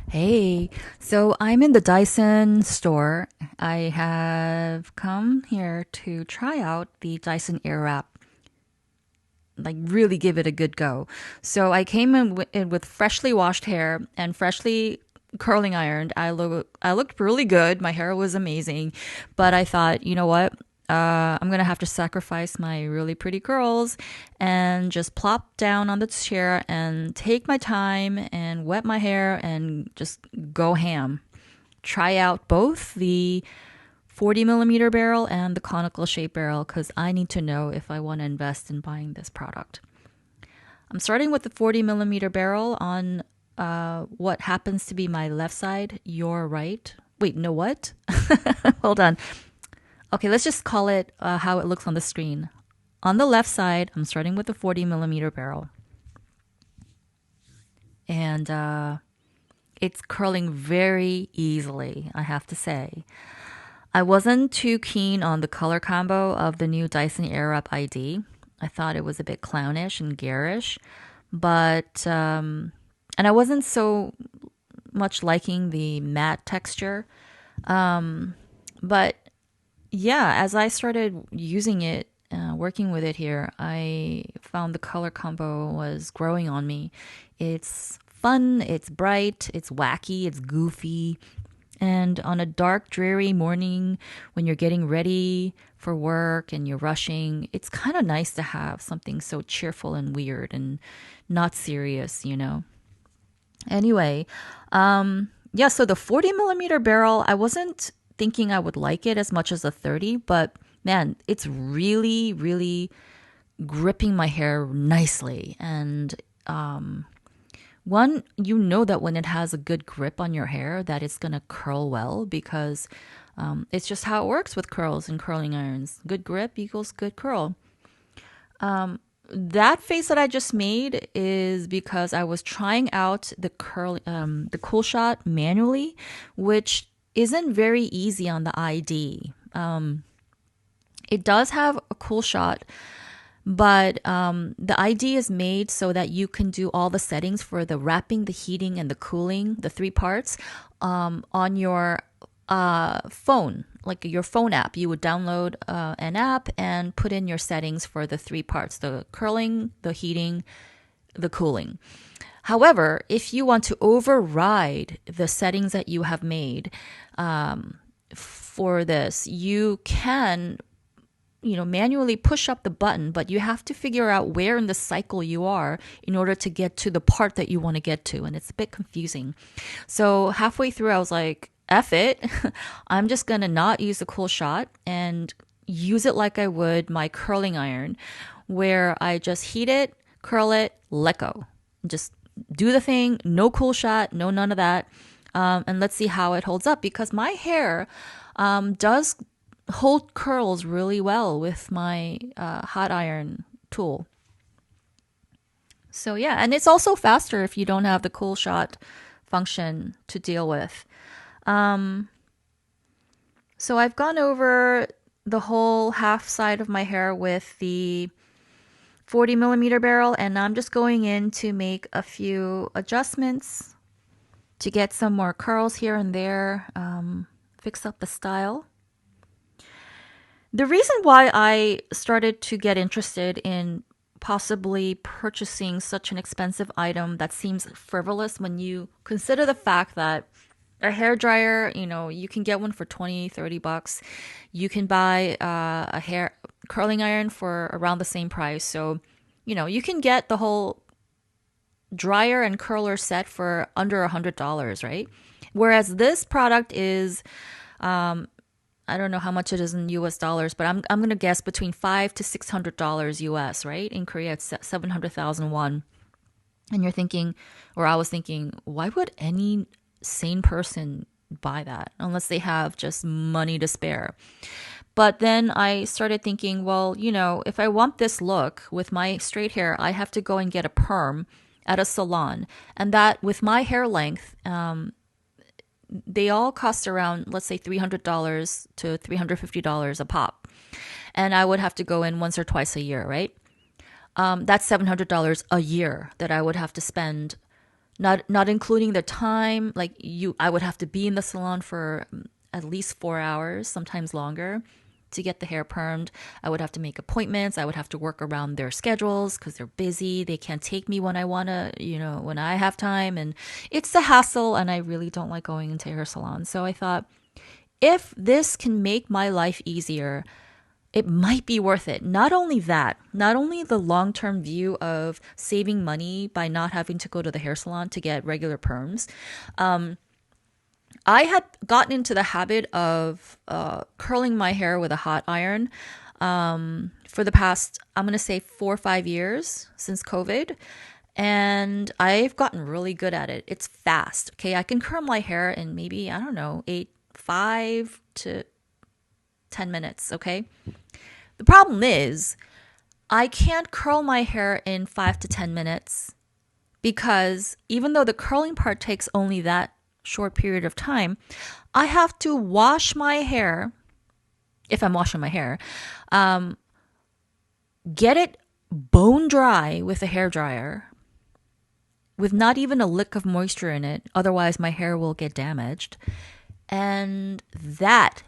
Hey, so I'm in the Dyson store. I have come here to try out the Dyson Airwrap, like really give it a good go. So I came in with freshly washed hair and freshly curling ironed. I looked really good. My hair was amazing, but I thought, you know what? I'm gonna have to sacrifice my really pretty curls and just plop down on the chair and take my time and wet my hair and just go ham. Try out both the 40 millimeter barrel and the conical shape barrel because I need to know if I want to invest in buying this product. I'm starting with the 40 millimeter barrel on what happens to be my left side, your right. Wait, no, what? Hold on. Okay, let's just call it how it looks on the screen. On the left side, I'm starting with the 40 millimeter barrel. And it's curling very easily, I have to say. I wasn't too keen on the color combo of the new Dyson Airwrap ID. I thought it was a bit clownish and garish, but and I wasn't so much liking the matte texture. But yeah, as I started using it, working with it here, I found the color combo was growing on me. It's fun, it's bright, it's wacky, it's goofy. And on a dark, dreary morning when you're getting ready for work and you're rushing, it's kind of nice to have something so cheerful and weird and not serious. Anyway, yeah, so the 40 millimeter barrel, I wasn't thinking I would like it as much as the 30, but man, it's really, really gripping my hair nicely. And one, you know that when it has a good grip on your hair, that it's gonna curl well because it's just how it works with curls and curling irons. Good grip equals good curl. That face that I just made is because I was trying out the cool shot manually, which isn't very easy on the ID. It does have a cool shot, but the ID is made so that you can do all the settings for the wrapping, the heating, and the cooling, the three parts, on your phone, like your phone app. You would download an app and put in your settings for the three parts: the curling, the heating, the cooling. However, if you want to override the settings that you have made for this, you can manually push up the button, but you have to figure out where in the cycle you are in order to get to the part that you want to get to. And it's a bit confusing. So halfway through, I was like, F it. I'm just going to not use the cool shot and use it like I would my curling iron, where I just heat it, curl it, let go. Just do the thing, no cool shot, no none of that. And let's see how it holds up because my hair does hold curls really well with my hot iron tool. So yeah, and it's also faster if you don't have the cool shot function to deal with. So I've gone over the whole half side of my hair with the 40 millimeter barrel, and I'm just going in to make a few adjustments to get some more curls here and there, fix up the style. The reason why I started to get interested in possibly purchasing such an expensive item that seems frivolous when you consider the fact that a hair dryer, you can get one for 20, 30 bucks. You can buy a hair curling iron for around the same price. So, you can get the whole dryer and curler set for under $100, right? Whereas this product is I don't know how much it is in US dollars, but I'm gonna guess between $500 to $600 US, right? In Korea, it's 700,000 won. And you're thinking, or I was thinking, why would any sane person buy that unless they have just money to spare? But then I started thinking, well, if I want this look with my straight hair, I have to go and get a perm at a salon. And that with my hair length, they all cost around, let's say, $300 to $350 a pop. And I would have to go in once or twice a year, right? That's $700 a year that I would have to spend not including the time. Like I would have to be in the salon for at least 4 hours, sometimes longer, to get the hair permed. I would have to make appointments. I would have to work around their schedules because they're busy. They can't take me when I want to, when I have time. And it's a hassle, and I really don't like going into hair salons. So I thought, if this can make my life easier, it might be worth it. Not only that, not only the long term view of saving money by not having to go to the hair salon to get regular perms. I had gotten into the habit of curling my hair with a hot iron for the past, I'm going to say 4 or 5 years since COVID. And I've gotten really good at it. It's fast. Okay. I can curl my hair in maybe, I don't know, 5 to 10 minutes. Okay. The problem is, I can't curl my hair in 5 to 10 minutes because even though the curling part takes only that short period of time, I have to wash my hair, if I'm washing my hair, get it bone dry with a hair dryer with not even a lick of moisture in it. Otherwise, my hair will get damaged. And that,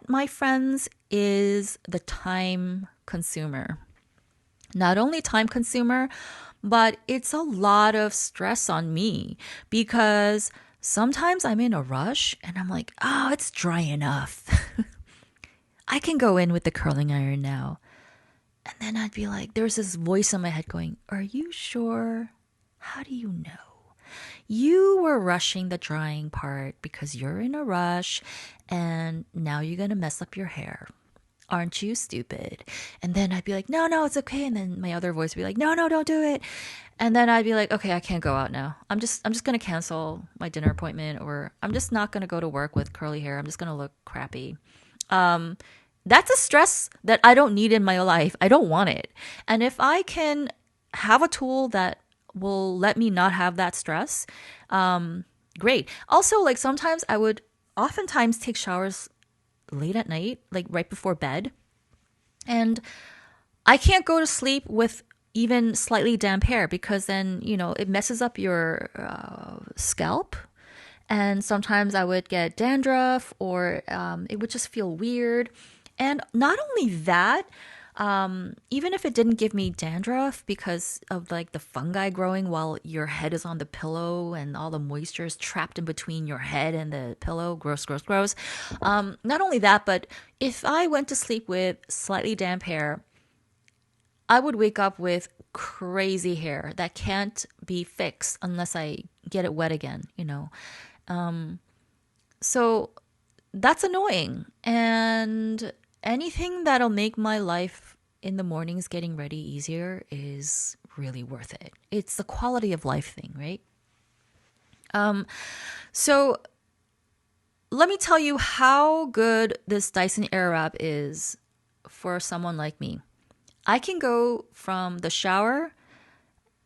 my friends, is the time consumer. Not only time consumer, but it's a lot of stress on me because sometimes I'm in a rush and I'm like, oh, it's dry enough. I can go in with the curling iron now. And then I'd be like, there's this voice in my head going, are you sure? How do you know? You were rushing the drying part because you're in a rush and now you're going to mess up your hair. Aren't you stupid? And then I'd be like, no, it's okay. And then my other voice would be like, no, don't do it. And then I'd be like, okay, I can't go out now. I'm just going to cancel my dinner appointment, or I'm just not going to go to work with curly hair. I'm just going to look crappy. That's a stress that I don't need in my life. I don't want it. And if I can have a tool that will let me not have that stress, great. Also, like sometimes I would oftentimes take showers late at night, like right before bed. And I can't go to sleep with even slightly damp hair because then, it messes up your scalp. And sometimes I would get dandruff, or it would just feel weird. And not only that, even if it didn't give me dandruff because of like the fungi growing while your head is on the pillow and all the moisture is trapped in between your head and the pillow, gross. Not only that, but if I went to sleep with slightly damp hair, I would wake up with crazy hair that can't be fixed unless I get it wet again, So that's annoying. And anything that'll make my life in the mornings getting ready easier is really worth it. It's the quality of life thing, right? So let me tell you how good this Dyson Airwrap is for someone like me. I can go from the shower,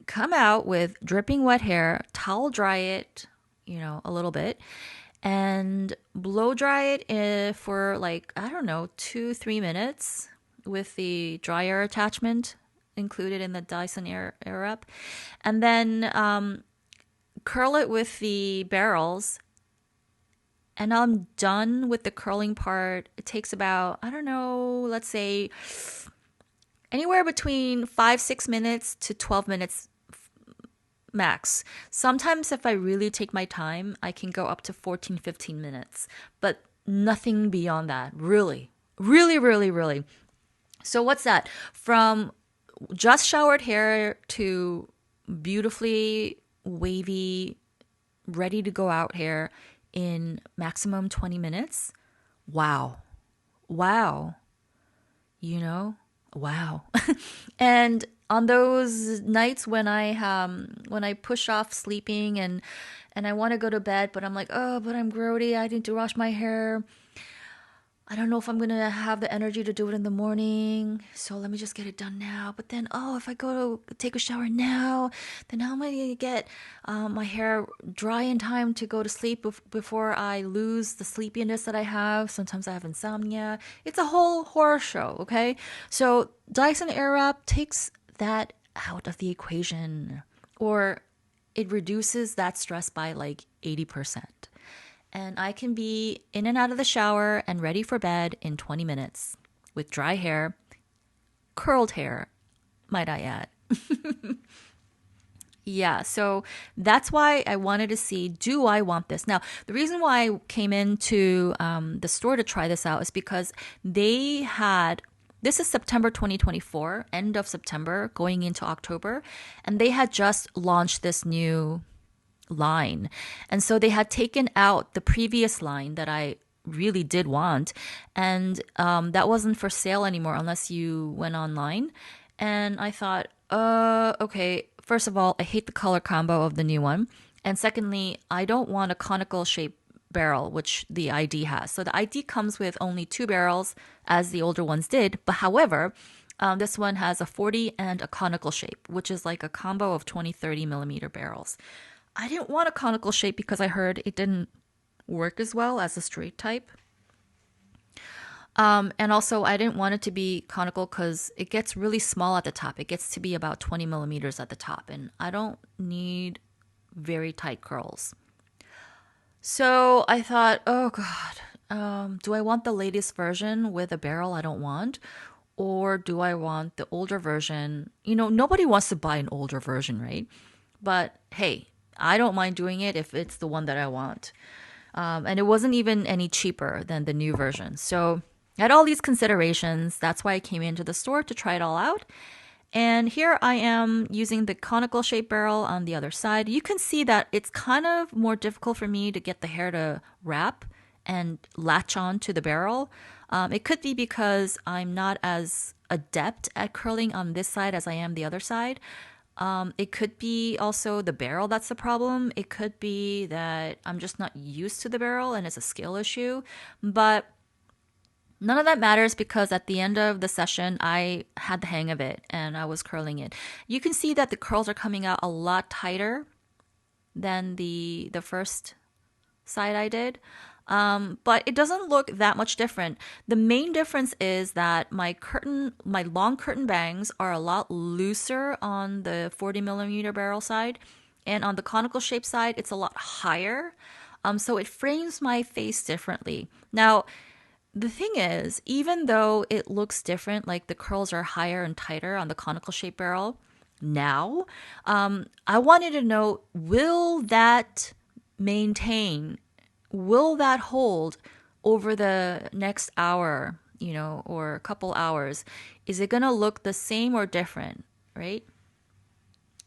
come out with dripping wet hair, towel dry it, a little bit, and blow dry it for like, I don't know, 2-3 minutes with the dryer attachment included in the Dyson Airwrap. And then curl it with the barrels. And I'm done with the curling part. It takes about, I don't know, let's say anywhere between 5-6 minutes to 12 minutes max. Sometimes if I really take my time, I can go up to 14-15 minutes, but nothing beyond that. Really. So what's that? From just showered hair to beautifully wavy, ready to go out hair in maximum 20 minutes. Wow. Wow. And on those nights when I push off sleeping and I want to go to bed, but I'm like, oh, but I'm grody. I need to wash my hair. I don't know if I'm going to have the energy to do it in the morning. So let me just get it done now. But then, if I go to take a shower now, then how am I going to get my hair dry in time to go to sleep before I lose the sleepiness that I have? Sometimes I have insomnia. It's a whole horror show, okay? So Dyson Airwrap takes that out of the equation. Or it reduces that stress by like 80%. And I can be in and out of the shower and ready for bed in 20 minutes with dry hair, curled hair, might I add. Yeah, so that's why I wanted to see, do I want this? Now, the reason why I came into the store to try this out is because they had, this is September 2024, end of September, going into October, and they had just launched this new line. And so they had taken out the previous line that I really did want, and that wasn't for sale anymore unless you went online. And I thought, okay, first of all, I hate the color combo of the new one. And secondly, I don't want a conical shape barrel, which the ID has. So the ID comes with only two barrels, as the older ones did. But however, this one has a 40 and a conical shape, which is like a combo of 20, 30 millimeter barrels. I didn't want a conical shape because I heard it didn't work as well as a straight type. And also, I didn't want it to be conical because it gets really small at the top. It gets to be about 20 millimeters at the top, and I don't need very tight curls. So I thought, oh God, do I want the latest version with a barrel I don't want? Or do I want the older version? You know, nobody wants to buy an older version, right? But hey, I don't mind doing it if it's the one that I want. And it wasn't even any cheaper than the new version. So I had all these considerations. That's why I came into the store to try it all out. And here I am using the conical shape barrel on the other side. You can see that it's kind of more difficult for me to get the hair to wrap and latch on to the barrel. It could be because I'm not as adept at curling on this side as I am the other side. It could be also the barrel that's the problem. It could be that I'm just not used to the barrel and it's a skill issue. But none of that matters because at the end of the session, I had the hang of it and I was curling it. You can see that the curls are coming out a lot tighter than the first side I did. But it doesn't look that much different. The main difference is that my long curtain bangs are a lot looser on the 40 millimeter barrel side, and on the conical shape side, it's a lot higher. So it frames my face differently. Now, the thing is, even though it looks different, like the curls are higher and tighter on the conical shape barrel now, I wanted to know, will that maintain? Will that hold over the next hour, or a couple hours? Is it going to look the same or different, right?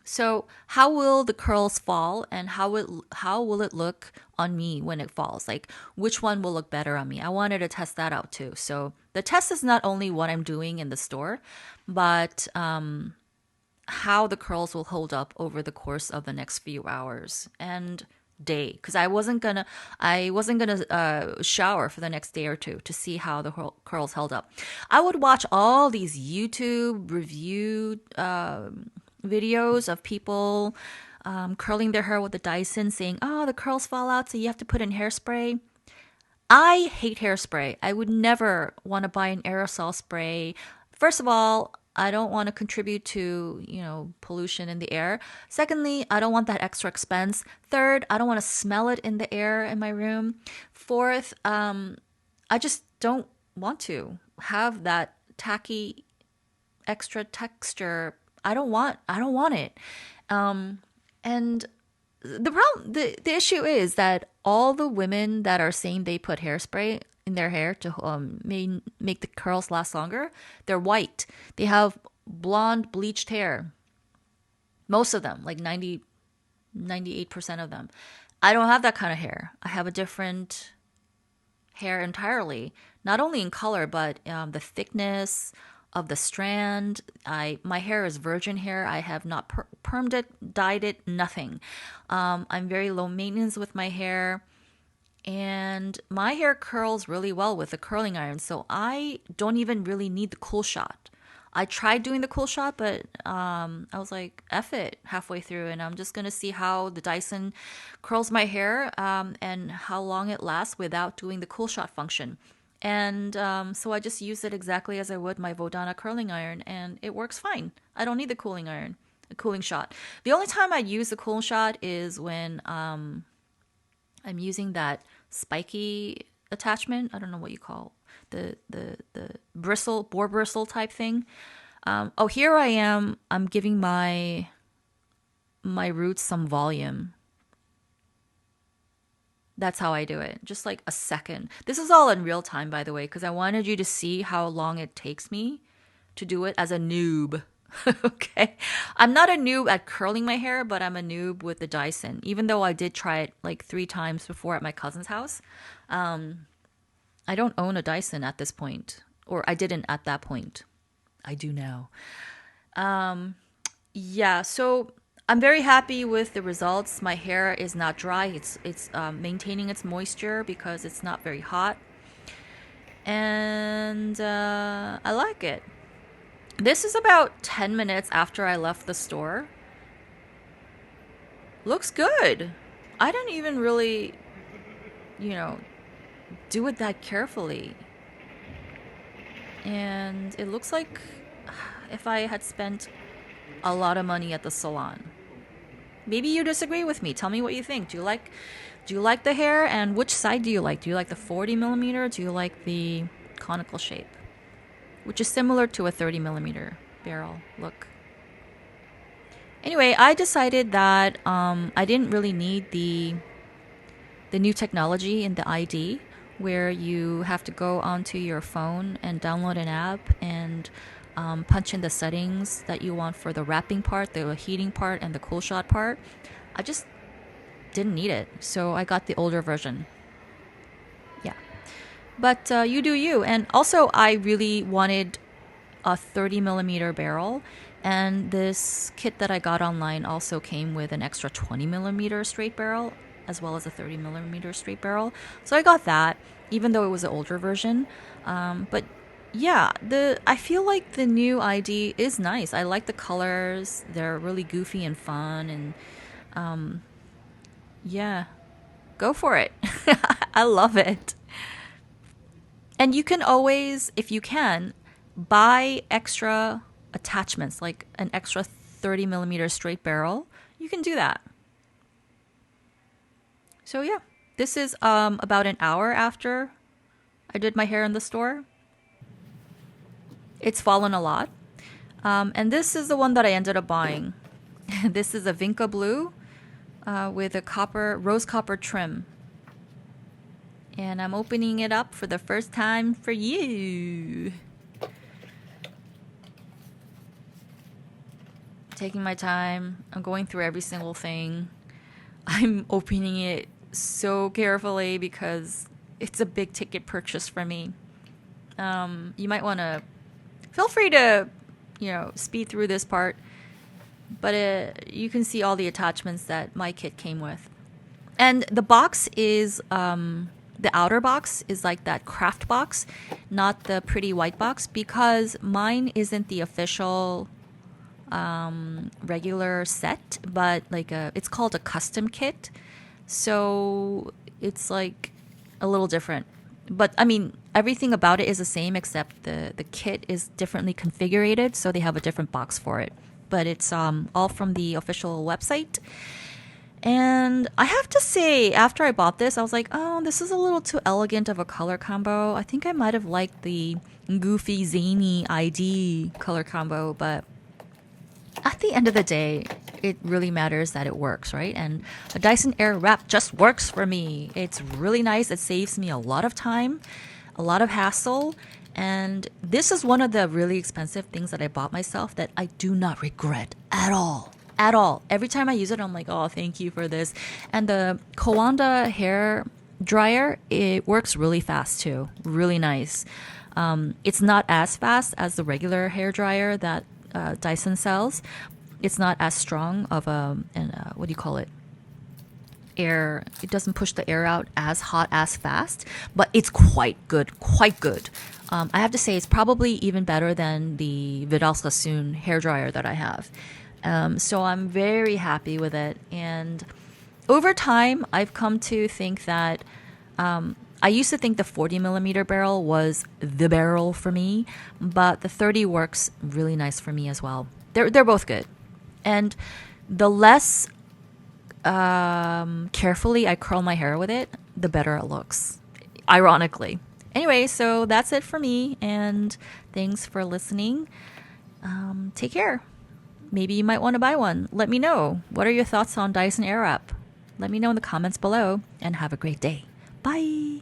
So how will the curls fall and how will it look on me when it falls? Like which one will look better on me? I wanted to test that out too. So the test is not only what I'm doing in the store, but how the curls will hold up over the course of the next few hours and day, because I wasn't gonna shower for the next day or two to see how the curls held up. I would watch all these YouTube review videos of people curling their hair with the Dyson, saying, "Oh, the curls fall out, so you have to put in hairspray." I hate hairspray. I would never want to buy an aerosol spray. First of all, I don't want to contribute to, pollution in the air. Secondly, I don't want that extra expense. Third, I don't want to smell it in the air in my room. Fourth, I just don't want to have that tacky extra texture. I don't want it. And the issue is that all the women that are saying they put hairspray in their hair to make the curls last longer, they're white. They have blonde bleached hair. Most of them, like 98% of them. I don't have that kind of hair. I have a different hair entirely, not only in color, but the thickness of the strand. My hair is virgin hair. I have not permed it, dyed it, nothing. I'm very low maintenance with my hair. And my hair curls really well with the curling iron, so I don't even really need the cool shot. I tried doing the cool shot, but I was like, F it halfway through, and I'm just going to see how the Dyson curls my hair and how long it lasts without doing the cool shot function. And so I just use it exactly as I would my Vodana curling iron, and it works fine. I don't need the cooling iron. a cooling shot. The only time I use the cooling shot is when I'm using that spiky attachment. I don't know what you call the bristle, boar bristle type thing. Oh, here I am. I'm giving my roots some volume. That's how I do it. Just like a second. This is all in real time, by the way, because I wanted you to see how long it takes me to do it as a noob. Okay. I'm not a noob at curling my hair, but I'm a noob with the Dyson, even though I did try it like 3 times before at my cousin's house. I don't own a Dyson at this point, or I didn't at that point. I do now. Yeah, so I'm very happy with the results. My hair is not dry. It's maintaining its moisture because it's not very hot, and I like it. This is about 10 minutes after I left the store. Looks good. I didn't even really, you know, do it that carefully. And it looks like if I had spent a lot of money at the salon. Maybe you disagree with me. Tell me what you think. Do you like the hair, and which side do you like? Do you like the 40 millimeter? Or do you like the conical shape, which is similar to a 30 millimeter barrel look? Anyway, I decided that I didn't really need the new technology in the ID, where you have to go onto your phone and download an app and punch in the settings that you want for the wrapping part, the heating part, and the cool shot part. I just didn't need it, so I got the older version. Yeah, but you do you. And also, I really wanted a 30 millimeter barrel, and this kit that I got online also came with an extra 20 millimeter straight barrel as well as a 30 millimeter straight barrel. So I got that, even though it was an older version. But yeah, I feel like the new ID is nice. I like the colors. They're really goofy and fun, and yeah, go for it. I love it. And you can always, if you can, buy extra attachments, like an extra 30 millimeter straight barrel. You can do that. So yeah, this is about an hour after I did my hair in the store. It's fallen a lot. And this is the one that I ended up buying. This is a Vinca Blue with a rose copper trim. And I'm opening it up for the first time for you. Taking my time. I'm going through every single thing. I'm opening it so carefully because it's a big ticket purchase for me. You might want to feel free to, speed through this part, but you can see all the attachments that my kit came with. And the box is, the outer box is like that craft box, not the pretty white box, because mine isn't the official regular set, but it's called a custom kit. So it's like a little different. But I mean, everything about it is the same except the kit is differently configured, so they have a different box for it. But it's all from the official website. And I have to say, after I bought this, I was like, oh, this is a little too elegant of a color combo. I think I might have liked the goofy, zany ID color combo, but at the end of the day, it really matters that it works, right? And a Dyson Airwrap just works for me. It's really nice. It saves me a lot of time, a lot of hassle. And this is one of the really expensive things that I bought myself that I do not regret at all. At all. Every time I use it, I'm like, oh, thank you for this. And the Kowanda hair dryer, it works really fast too. Really nice. It's not as fast as the regular hair dryer that Dyson sells. It's not as strong of what do you call it? Air. It doesn't push the air out as hot as fast, but it's quite good. Quite good. I have to say, it's probably even better than the Vidal Sassoon hair dryer that I have. So I'm very happy with it. And over time, I've come to think that I used to think the 40 millimeter barrel was the barrel for me, but the 30 works really nice for me as well. They're both good. And the less carefully I curl my hair with it, the better it looks, ironically. Anyway, so that's it for me, and thanks for listening. Take care. Maybe you might want to buy one. Let me know. What are your thoughts on Dyson Airwrap? Let me know in the comments below, and have a great day. Bye.